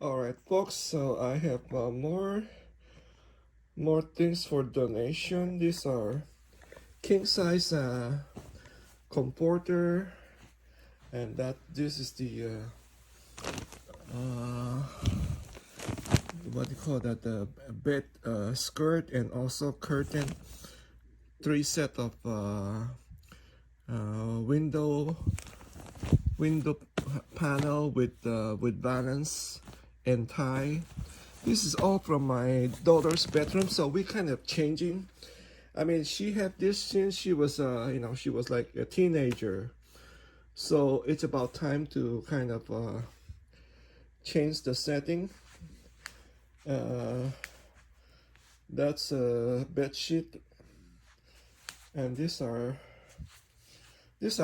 All right, folks. So I have more things for donation. These are king size comforter, and this is the what do you call that? The bed skirt and also curtain. 3 set of window panel with balance and tie. This is all from my daughter's bedroom, so we kind of changing. I mean, she had this since she was she was like a teenager, so it's about time to kind of change the setting. That's a bed sheet, and these are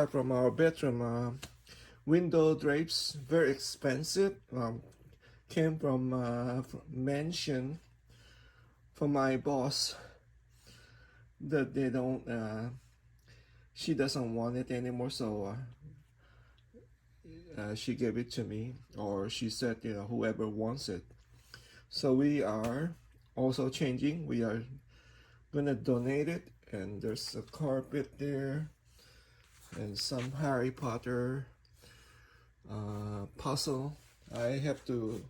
from our bedroom window drapes. Very expensive. Came from mansion from my boss that they don't she doesn't want it anymore, so she gave it to me, or she said, whoever wants it. So we are also changing. We are gonna donate it, and there's a carpet there and some Harry Potter puzzle. I have to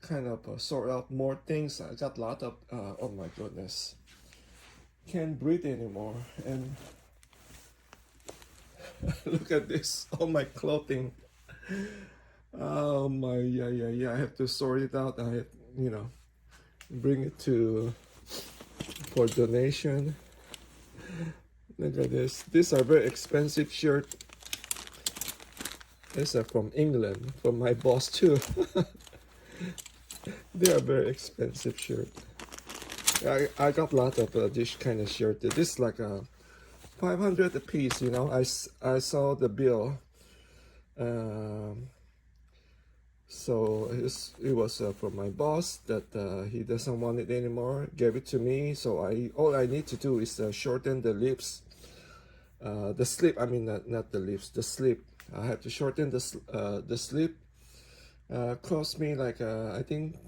kind of sort out more things. I got a lot of oh my goodness, can't breathe anymore. And look at this, all my clothing. Oh my, yeah, I have to sort it out. I have, bring it for donation. Look at this. These are very expensive shirt. These are from England, from my boss too. They are very expensive shirt. I got a lot of this kind of shirt. This is like a 500 a piece. I saw the bill. So it was from my boss that he doesn't want it anymore. Gave it to me. So all I need to do is shorten the lips, the slip. I mean not the lips, the slip. I have to shorten the slip. Cost me like I think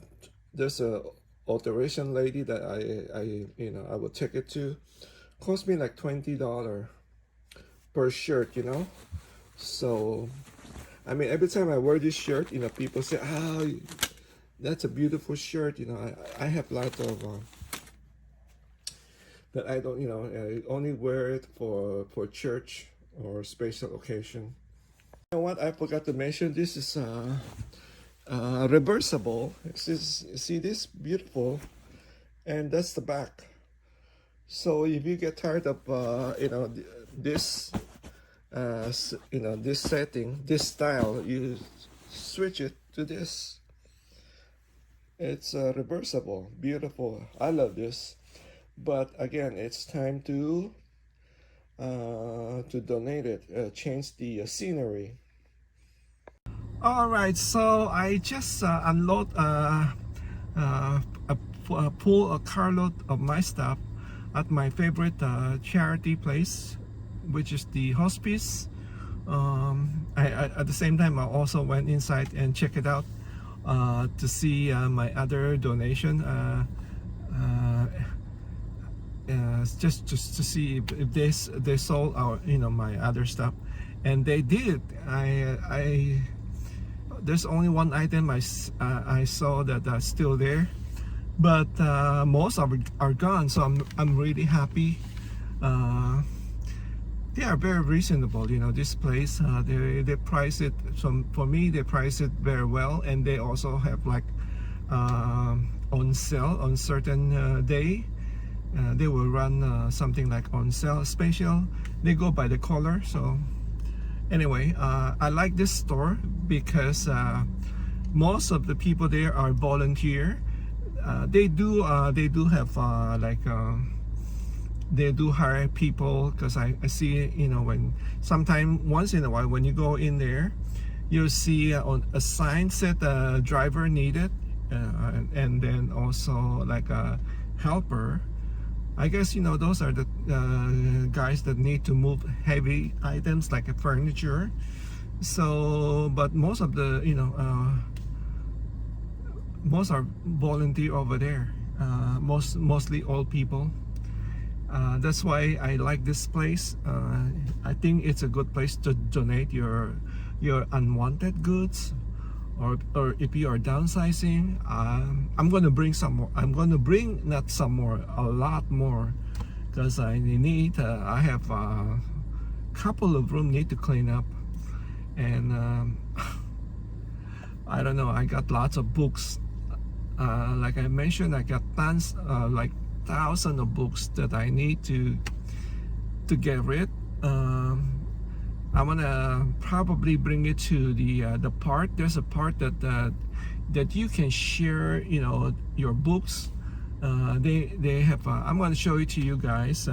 there's a alteration lady that I will take it to. Cost me like $20 per shirt. So I mean, every time I wear this shirt, people say, "Oh, that's a beautiful shirt." I have lots of that I don't, I only wear it for church or special occasion. You know what? I forgot to mention. This is reversible. See this? Beautiful, and that's the back. So if you get tired of this. This setting, this style, you switch it to this. It's reversible, beautiful. I love this, but again, it's time to donate it, change the scenery. All right, so I just pull a carload of my stuff at my favorite charity place, which is the hospice. I at the same time I also went inside and checked it out to see my other donation, just to see if they sold our my other stuff, and they did. I there's only one item I saw that's still there, but most of it are gone. So I'm really happy. They are very reasonable, this place. They price it, for me, they price it very well, and they also have like on sale on certain day. They will run something like on sale special. They go by the color. So anyway, I like this store because most of the people there are volunteer. They do have they do hire people, because I see when sometime once in a while when you go in there, you'll see on a sign said driver needed, and then also like a helper. I guess those are the guys that need to move heavy items like a furniture. So, but most of the, most are volunteer over there. Mostly old people. That's why I like this place. I think it's a good place to donate your unwanted goods, or if you are downsizing. I'm gonna bring some more. I'm gonna bring not some more, a lot more, because I need. I have a couple of room need to clean up, and I don't know. I got lots of books. Like I mentioned, I got tons, like thousands of books that I need to get rid. I'm gonna probably bring it to the part. There's a part that you can share, your books. They have. I'm gonna show it to you guys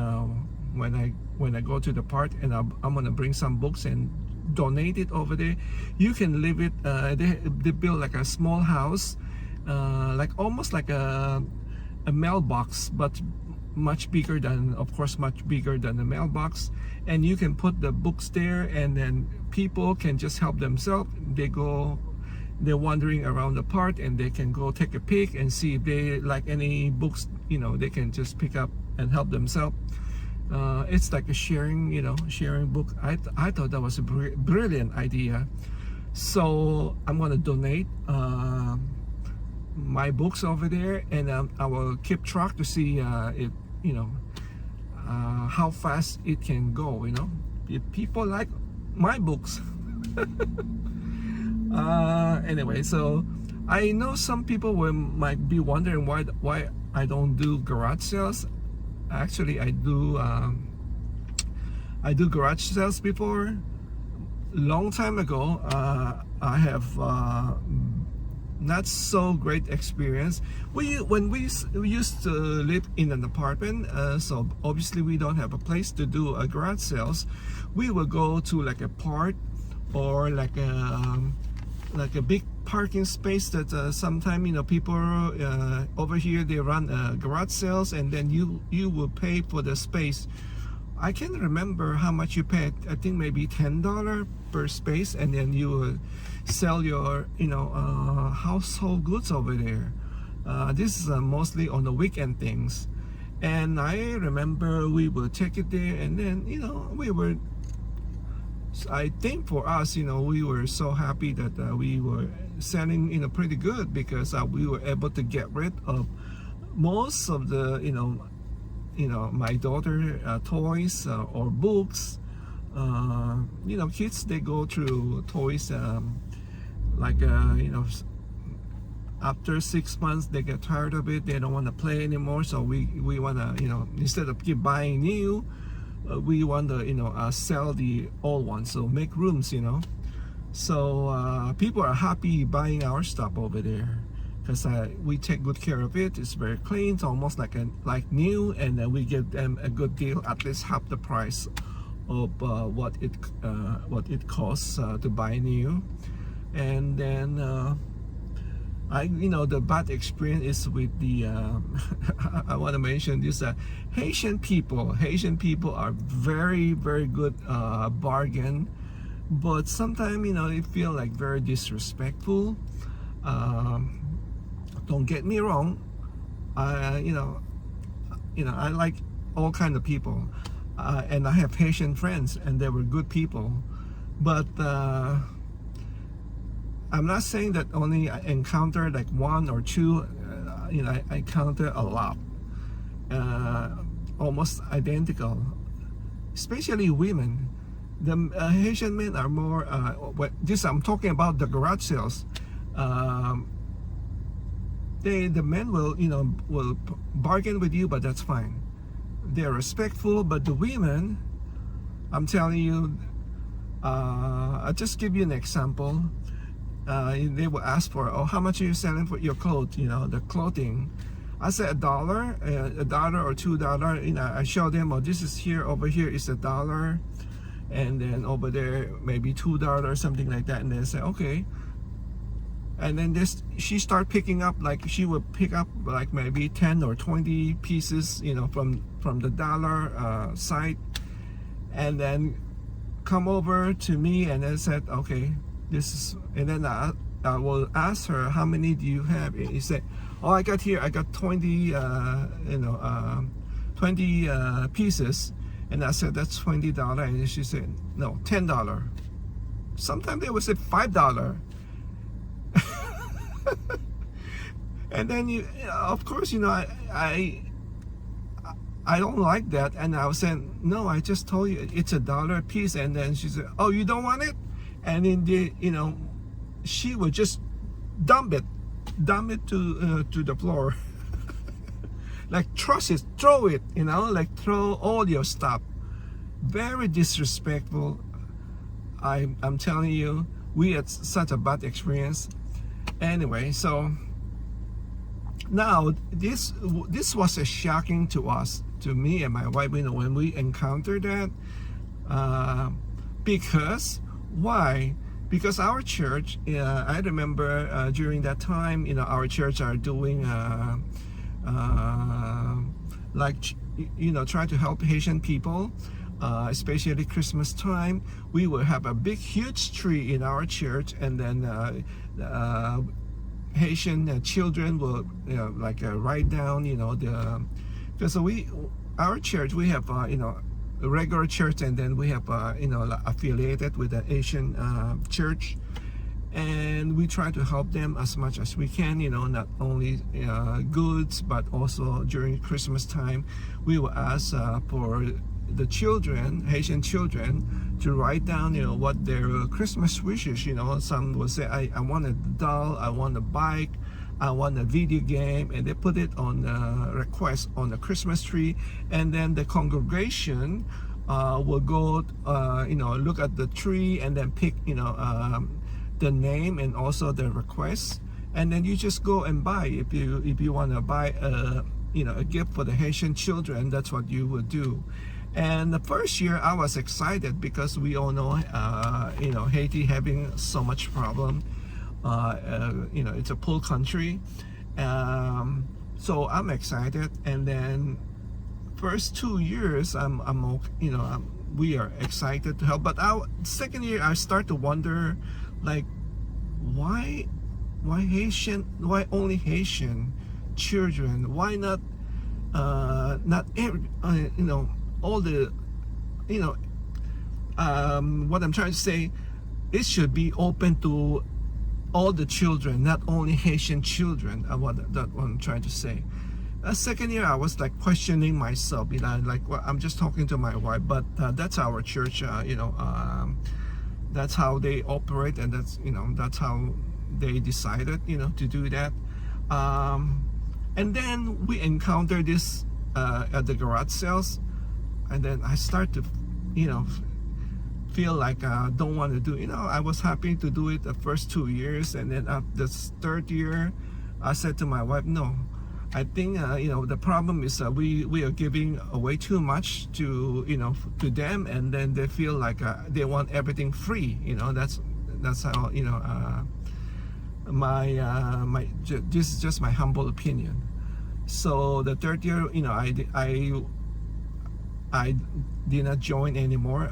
when I go to the part, and I'm gonna bring some books and donate it over there. You can leave it. They build like a small house, like almost like a mailbox, but much bigger than, of course, much bigger than the mailbox. And you can put the books there, and then people can just help themselves. They're wandering around the park, and they can go take a peek and see if they like any books. They can just pick up and help themselves. It's like a sharing book. I thought that was a brilliant idea. So I'm gonna donate my books over there, and I will keep track to see if how fast it can go. If people like my books. Anyway, so I know some people might be wondering why I don't do garage sales. Actually, I do garage sales before. Long time ago, I have not so great experience. When we used to live in an apartment, so obviously we don't have a place to do a garage sales. We will go to like a park, or like a big parking space that sometime people over here, they run garage sales, and then you will pay for the space. I can't remember how much you paid. I think maybe $10 per space, and then you will sell your household goods over there. This is mostly on the weekend things. And I remember we would take it there, and then I think for us, we were so happy that we were selling pretty good, because we were able to get rid of most of the my daughter toys, or books. Kids, they go through toys, like after 6 months they get tired of it. They don't want to play anymore. So we want to, instead of keep buying new, we want to sell the old ones, so make rooms. So people are happy buying our stuff over there, because we take good care of it. It's very clean. It's almost like new, and we give them a good deal, at least half the price of what it costs to buy new. And then the bad experience is with the I want to mention this, Haitian people. Haitian people are very, very good bargain, but sometimes they feel like very disrespectful. Don't get me wrong, I like all kind of people, and I have Haitian friends, and they were good people. But I'm not saying that only I encountered like one or two. I encounter a lot, almost identical, especially women. The Haitian men are more. I'm talking about the garage sales. The men will bargain with you, but that's fine. They're respectful. But the women, I'm telling you, I'll just give you an example. They will ask for, how much are you selling for your clothes? The clothing. I said $1, $1 or $2. I show them, this is here, over here is $1, and then over there maybe $2, something like that. And they say, okay. And then she start picking up, like she would pick up like maybe 10 or 20 pieces, from the dollar site, and then come over to me and then said, okay, this is, and then I will ask her, how many do you have? And he said, oh, I got 20, 20 pieces. And I said, that's $20. And she said, no, $10. Sometimes they would say $5. And then of course, I don't like that. And I was saying, no, I just told you it's $1 a piece. And then she said, oh, you don't want it? And then she would just dump it to the floor. Like throw it, like throw all your stuff. Very disrespectful. I'm telling you, we had such a bad experience. Anyway, so now this was a shocking to us, to me and my wife, when we encountered that. Because why? Because our church, I remember during that time, our church are doing trying to help Haitian people, especially Christmas time. We will have a huge tree in our church, and then Haitian children will write down because our church, we have a regular church, and then we have affiliated with the Asian church, and we try to help them as much as we can, not only goods, but also during Christmas time we will ask for the children, Haitian children, to write down what their Christmas wishes. Some will say, I want a doll, I want a bike, I want a video game, and they put it on request on the Christmas tree, and then the congregation will go look at the tree and then pick the name and also the request, and then you just go and buy. If you want to buy a gift for the Haitian children, that's what you would do. And the first year I was excited because we all know Haiti having so much problem. It's a poor country, so I'm excited. And then first 2 years we are excited to help, but our second year I start to wonder, like, why only Haitian children? Why not every, all the, what I'm trying to say, it should be open to all the children, not only Haitian children. What I'm trying to say. Second year I was like questioning myself, I'm just talking to my wife, but that's our church, that's how they operate, and that's how they decided to do that. And then we encountered this at the garage sales, and then I start to feel like I don't want to do it. I was happy to do it the first 2 years, and then at the third year I said to my wife, no, I think the problem is we are giving away too much to to them, and then they feel like they want everything free. That's how this is just my humble opinion. So the third year, I did not join anymore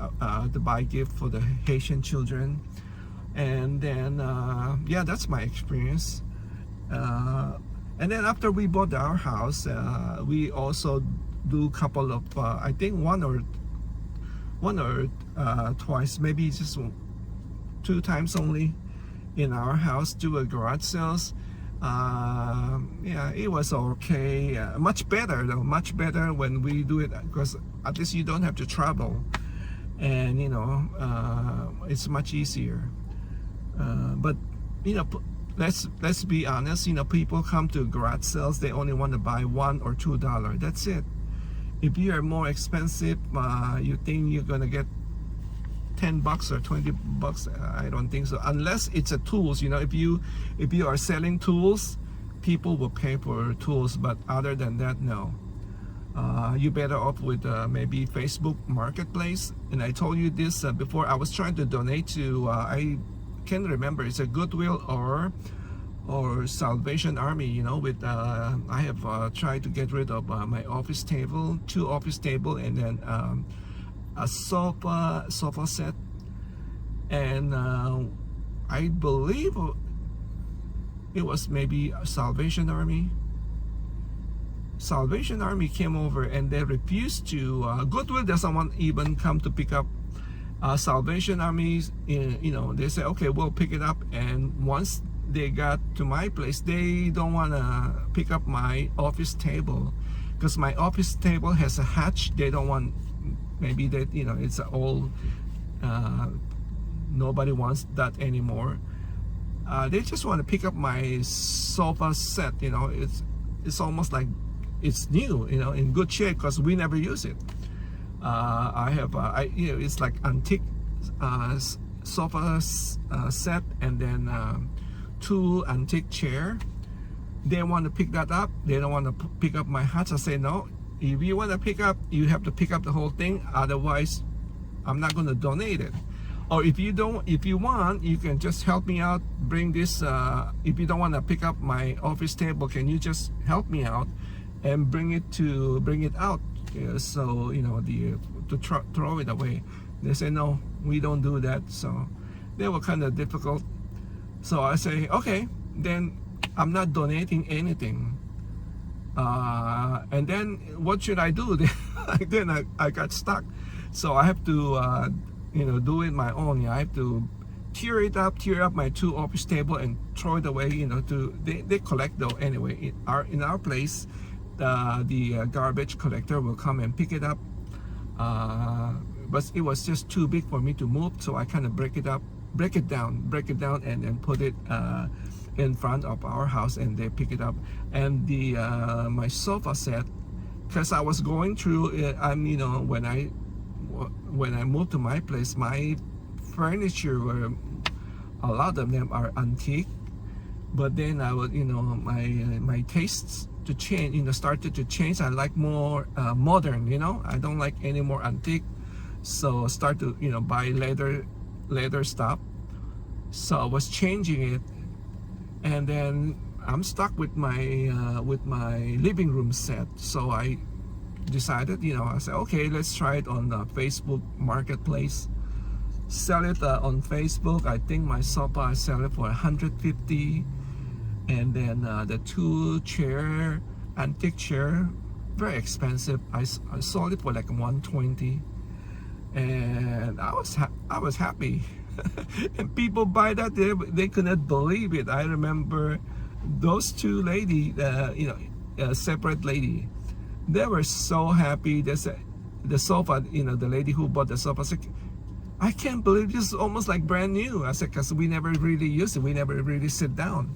to buy gift for the Haitian children. And then that's my experience. And then after we bought our house, we also do a couple of I think one or twice, maybe just 2 times only, in our house, do a garage sales. It was okay. Much better though, much better when we do it, because at least you don't have to travel, and it's much easier. But let's be honest, people come to garage sales, they only want to buy $1 or $2. That's it. If you are more expensive, you think you're gonna get $10 or $20, I don't think so, unless it's a tools. If you are selling tools, people will pay for tools, but other than that, no. You better off with maybe Facebook Marketplace. And I told you this before. I was trying to donate to I can't remember, it's a Goodwill or Salvation Army, with I have tried to get rid of my office table, 2 office table, and then a sofa set and I believe it was maybe Salvation Army. Salvation Army came over and they refused to. Goodwill doesn't want even come to pick up. Salvation Armies, they say, okay, we'll pick it up. And once they got to my place, they don't want to pick up my office table because my office table has a hatch. They don't want, maybe that, it's an old, nobody wants that anymore. They just want to pick up my sofa set. It's almost like it's new, in good shape because we never use it. I have, it's like antique sofa set, and then 2 antique chair. They want to pick that up. They don't want to pick up my hatch. I say no. If you want to pick up, you have to pick up the whole thing. Otherwise, I'm not going to donate it. Or if you want, you can just help me out. Bring this. If you don't want to pick up my office table, can you just help me out and bring it out? So to throw it away. They say no, we don't do that. So they were kind of difficult. So I say, okay, then I'm not donating anything. And then what should I do? Then I got stuck. So I have to do it my own. I have to tear up my 2 office table and throw it away. They collect though anyway. In our place, the garbage collector will come and pick it up, but it was just too big for me to move, so I kind of break it down and then put it in front of our house, and they pick it up. And the my sofa set, because I was going through it, when I moved to my place, my furniture were, a lot of them are antique, but then I would, my tastes to change, started to change. I like more modern, I don't like any more antique. So start to, buy leather stuff. So I was changing it, and then I'm stuck with my living room set. So I decided, I said, okay, let's try it on the Facebook Marketplace. Sell it on Facebook. I think my sofa I sell it for $150. And then the 2 chair, antique chair, very expensive. I sold it for like $120, and I was happy. And people buy that, they could not believe it. I remember those 2 ladies, separate lady, they were so happy. They said the sofa, the lady who bought the sofa said, I can't believe this is almost like brand new. I said, because we never really use it. We never really sit down.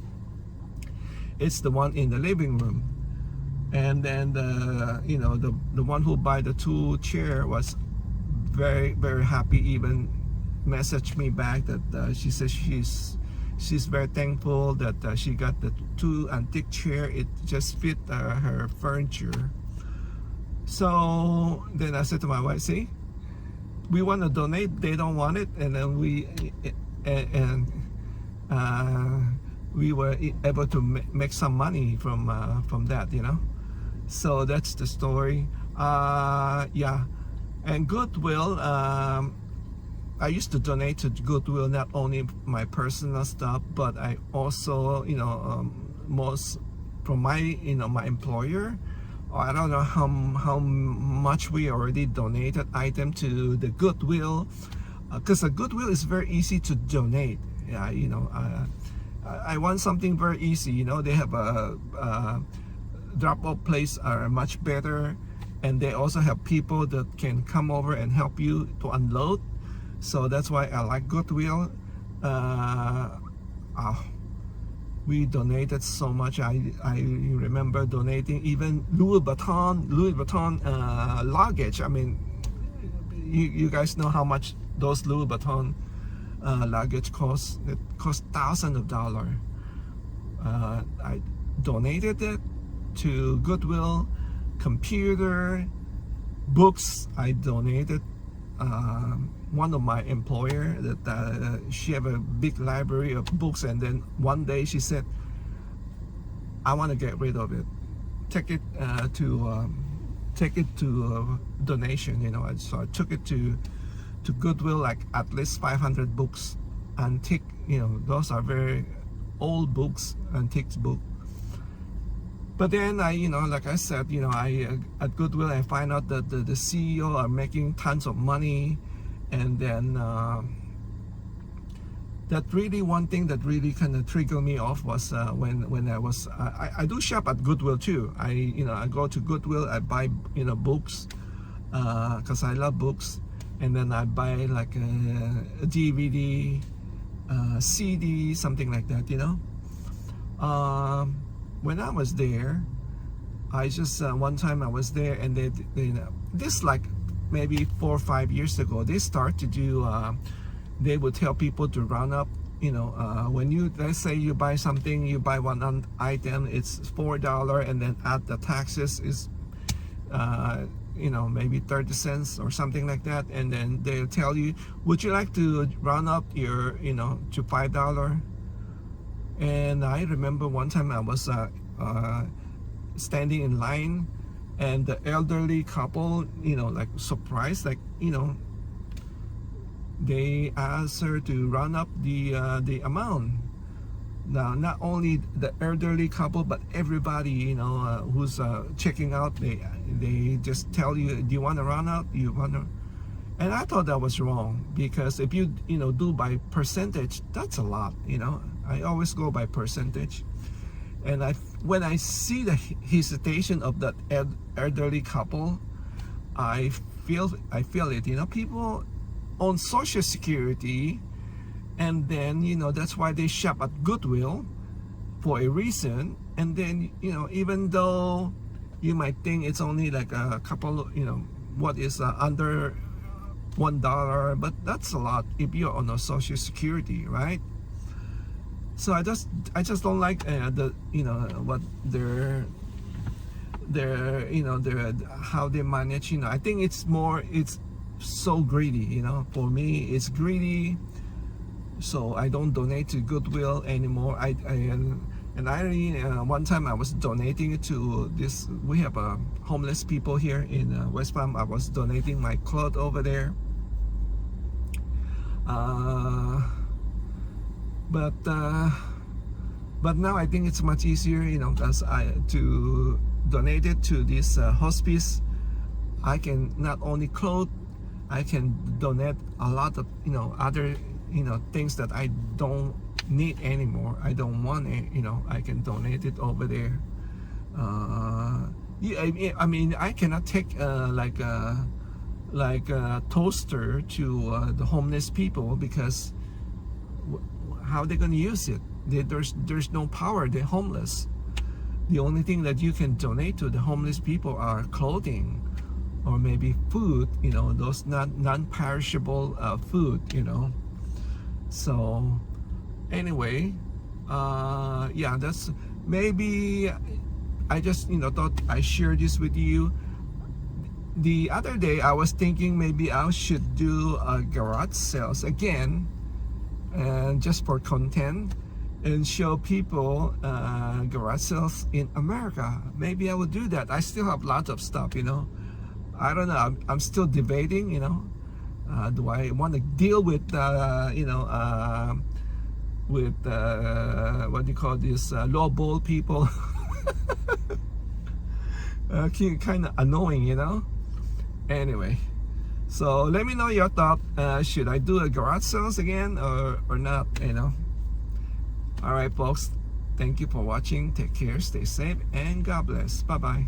It's the one in the living room. And then the one who buy the 2 chair was very, very happy. Even messaged me back that she says she's very thankful that she got the 2 antique chair. It just fit her furniture. So then I said to my wife, see, we want to donate, they don't want it, and then we were able to make some money from that, So that's the story. Yeah, and Goodwill. I used to donate to Goodwill not only my personal stuff, but I also, most from my, my employer. I don't know how much we already donated item to the Goodwill, because the Goodwill is very easy to donate. Yeah, I want something very easy. They have a drop-off place are much better, and they also have people that can come over and help you to unload. So that's why I like Goodwill. We donated so much. I remember donating even Louis Vuitton luggage. I mean, you guys know how much those Louis Vuitton luggage cost. It cost thousands of dollars. I donated it to Goodwill. Computer, books, I donated. One of my employer that she have a big library of books, and then one day she said, I want to get rid of it, take it to donation. So I took it to to Goodwill like at least 500 books, antique, those are very old books, antique book. But then I, like I said, I at Goodwill I find out that the CEO are making tons of money, and then that really one thing that really kind of triggered me off was when I was I do shop at Goodwill too. I go to Goodwill, I buy books because I love books, and then I buy like a DVD, CD, something like that. When I was there, I just one time I was there, and they this like maybe 4 or 5 years ago, they start to do. They would tell people to round up. When you, let's say you buy something, you buy one item, it's $4, and then add the taxes is maybe 30 cents or something like that, and then they'll tell you, would you like to round up your to $5? And I remember one time I was standing in line, and the elderly couple, like surprised, like they asked her to round up the amount. Now, not only the elderly couple, but everybody, who's checking out, they just tell you, do you want to round up? You want to? And I thought that was wrong, because if you do by percentage, that's a lot. I always go by percentage. And when I see the hesitation of that elderly couple, I feel it. People on Social Security, and then that's why they shop at Goodwill for a reason. And then even though you might think it's only like a couple, what is under $1, but that's a lot if you're on a Social Security, right? So I just don't like what their how they manage. I think it's so greedy. For me it's greedy, so I don't donate to Goodwill anymore. One time I was donating it to this. We have homeless people here in West Palm. I was donating my clothes over there. But now I think it's much easier, because to donate it to this hospice. I can not only clothes, I can donate a lot of other things that I don't need anymore. I don't want it. I can donate it over there. I mean, I cannot take like a toaster to the homeless people, because how are they going to use it? There's no power. They're homeless. The only thing that you can donate to the homeless people are clothing, or maybe food, those non-perishable food, So anyway, yeah, that's maybe I just thought I shared this with you. The other day I was thinking maybe I should do garage sales again, and just for content, and show people garage sales in America. Maybe I would do that. I still have lots of stuff, I don't know. I'm still debating, do I want to deal with with what do you call this, lowball people? Kind of annoying, Anyway, so let me know your thought. Should I do a garage sales again or not? All right, folks. Thank you for watching. Take care, stay safe, and God bless. Bye bye.